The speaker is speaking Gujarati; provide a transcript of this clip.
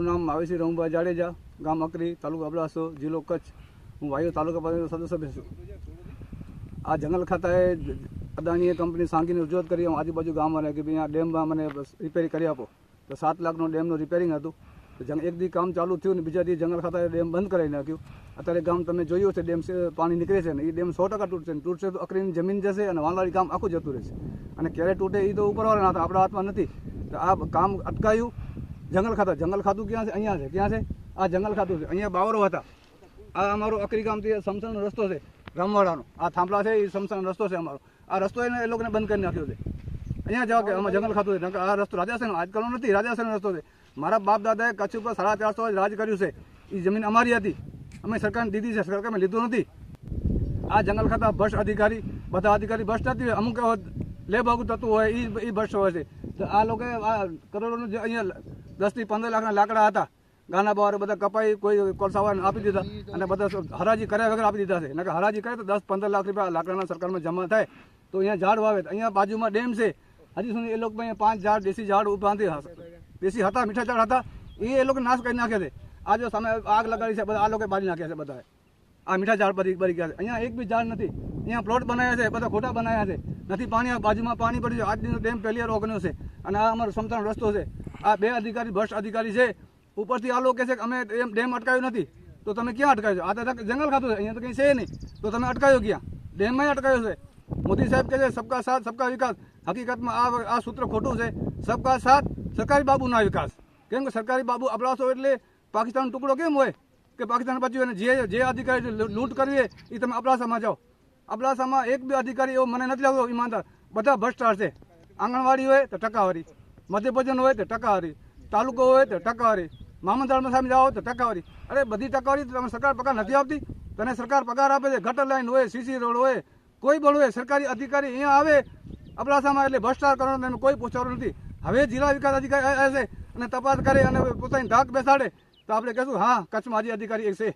મારું નામ માવેશી રમભાઈ જાડેજા, ગામ અકરી, તાલુકો અબડાસો, જિલ્લો કચ્છ. હું વાયુ તાલુકા પંચાયતનો સદસ્ય છું. આ જંગલ ખાતાએ અદાણીએ કંપની સાંગીની રજૂઆત કરી આજુબાજુ ગામવાળા કે ભાઈ આ ડેમમાં મને રિપેરિંગ કરી આપો. તો 7 લાખનો ડેમનું રિપેરિંગ હતું. તો એક દી કામ ચાલુ થયું ને બીજા દી જંગલ ખાતાએ ડેમ બંધ કરાવી નાખ્યું. અત્યારે ગામ તમે જોયું છે ડેમ પાણી નીકળે છે ને એ ડેમ 100% તૂટશે ને તૂટશે તો અકરીની જમીન જશે અને વાંલાળી ગામ આખું જતું રહેશે. અને ક્યારે તૂટે એ તો ઉપરવાળાના હતા, આપણા હાથમાં નથી. તો આ કામ અટકાયું. જંગલ ખાતું ક્યાં છે? અહીંયા છે. ક્યાં છે? આ જંગલ ખાતું છે. અહીંયા બાવરો હતા. આ અમારો અકરી ગામથી સમસાનનો રસ્તો છે, રામવાડાનો. આ થાંભલા છે એ સમસાનનો રસ્તો છે અમારો. આ રસ્તો એને એ લોકોને બંધ કરી નાખ્યો છે. અહીંયા જવા કે આમાં જંગલ ખાતું છે. આ રસ્તો રાજાસરનો આજકાલનો નથી, રાજાસરનો રસ્તો છે. મારા બાપ દાદાએ કચ્છ ઉપર 450 રાજ કર્યું છે. એ જમીન અમારી હતી, અમે સરકારને દીધી છે, સરકારે લીધું નથી. આ જંગલ ખાતા ભ્રષ્ટ અધિકારી, બધા અધિકારી ભ્રષ્ટ નથી. અમુક લેભાગુ થતું હોય એ ભ્રષ્ટ હોય છે. તો આ લોકો આ કરોડોનું જે અહીંયા 10 થી 15 લાખના લાકડા હતા ગાના બાર બધા કપાઈ કોઈ કોલસાવાને આપી દીધા અને બધા હરાજી કર્યા વગર આપી દીધા છે. નકર હરાજી કરે તો 10-15 લાખ રૂપિયા લાકડાના સરકારમાં જમા થાય. તો અહીંયા ઝાડ વાવે. અહીંયા બાજુમાં ડેમ છે. હજી સુધી એ લોકો અહીંયા 5 ઝાડ દેશી ઝાડ બાંધી દેશી હતા, મીઠા ઝાડ હતા, એ લોકો નાશ કરી નાખ્યા છે. આ જો સામે આગ લગાડી છે બધા આ લોકો બાળી નાખ્યા છે. બધા આ મીઠા ઝાડ બરી ગયા છે. અહીંયા એક બી ઝાડ નથી. અહીંયા પ્લોટ બનાવ્યા છે, બધા ખોટા બનાવ્યા છે. નથી પાણી, બાજુમાં પાણી પડ્યું છે. આજનો ડેમ પહેલી વાર ઓગણ્યો છે અને આ અમારો સમતાનો રસ્તો છે. આ 2 અધિકારી ભ્રષ્ટ અધિકારી છે. ઉપરથી આ લોકો કહે છે કે અમે ડેમ અટકાવ્યો નથી. તો તમે ક્યાં અટકાવ્યો? આ તો જંગલ ખાતું છે, અહીંયા તો કંઈ છે નહીં. તો તમે અટકાવ્યો ક્યાં? ડેમમાં અટકાવ્યો છે. મોદી સાહેબ કહે છે સબકા સાથ સબકા વિકાસ. હકીકતમાં આ સૂત્ર ખોટું છે. સબકા સાથ સરકારી બાબુના વિકાસ. કેમ કે સરકારી બાબુ અબડાસો એટલે પાકિસ્તાનનો ટુકડો કેમ હોય કે પાકિસ્તાન બચ્યું અને જે અધિકારી લૂંટ કરવી એ તમે અબડાસામાં જાઓ. અબડાસામાં એક બી અધિકારી એવો મને નથી લાગતો ઈમાનદાર. બધા ભ્રષ્ટાચાર છે. આંગણવાડી હોય તો ટકાવારી, મધ્યભોજન હોય તો ટકાવારી, તાલુકો હોય તો ટકાવારી, મામલતદારમાં સામે જાઓ તો ટકાવારી. અરે બધી ટકાવારી તો તમે સરકાર પગાર નથી આપતી? તને સરકાર પગાર આપે છે. ગટર લાઈન હોય, સીસી રોડ હોય, કોઈ પણ હોય, સરકારી અધિકારી અહીંયા આવે અબડાસામાં એટલે ભ્રષ્ટાચાર કરવાનો એને કોઈ પૂછવાનું નથી. હવે જિલ્લા વિકાસ અધિકારી આવે છે અને તપાસ કરે અને પોતાની ધાક બેસાડે તો આપણે કહેશું હા કચ્છમાં હજી અધિકારી એક છે.